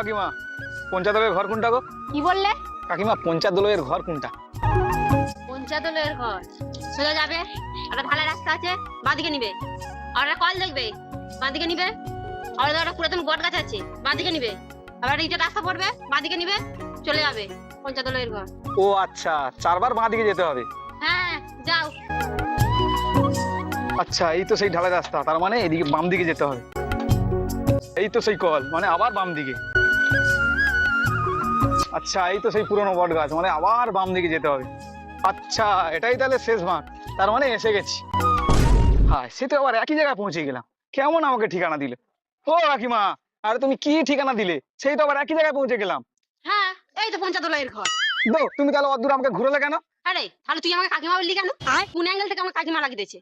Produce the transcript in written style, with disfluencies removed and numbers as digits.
কাকিমা, পঞ্চায়েতের ঘর কোনটা গো? কি বললে? কাকিমা, পঞ্চায়েতের ঘর কোনটা? পঞ্চায়েতের ঘর সোজা যাবে, একটা ঢালাই রাস্তা আছে, বাঁদিকে নিবে। আর একটা কল দেখবে, বাঁদিকে নিবে। আর একটা পুরাতন বট গাছ আছে, বাঁদিকে নিবে। আবার একটা ইটের রাস্তা পড়বে, বাঁদিকে নিবে, চলে যাবে পঞ্চায়েতের ঘর। ও আচ্ছা, 4বার বাঁ দিকে যেতে হবে। হ্যাঁ, যাও। আচ্ছা, এই তো সেই ঢালাই রাস্তা, তার মানে এদিকে বাম দিকে যেতে হবে। এই তো সেই কল, মানে আবার বাম দিকে। আচ্ছা, এই তো সেই পুরনো বট গাছ, মানে আবার বাম দিকে যেতে হবে। আচ্ছা, এটাই তাহলে শেষ ভাগ, তার মানে এসে গেছি। হ্যাঁ, সে তো আবার একই জায়গায় পৌঁছে গেলাম। কেমন আমাকে ঠিকানা দিলে? ও কাকিমা, আরে তুমি কি ঠিকানা দিলে? সেই তো আবার একই জায়গায় পৌঁছে গেলাম। হ্যাঁ, এই তো পঞ্চায়েতের ঘর। তুমি তাহলে অদূর আমাকে ঘুরালে কেন? আরে তাহলে তুই আমাকে কাকিমা বললি কেন? কোন অ্যাঙ্গেল থেকে আমার কাকিমা লাগিয়েছে?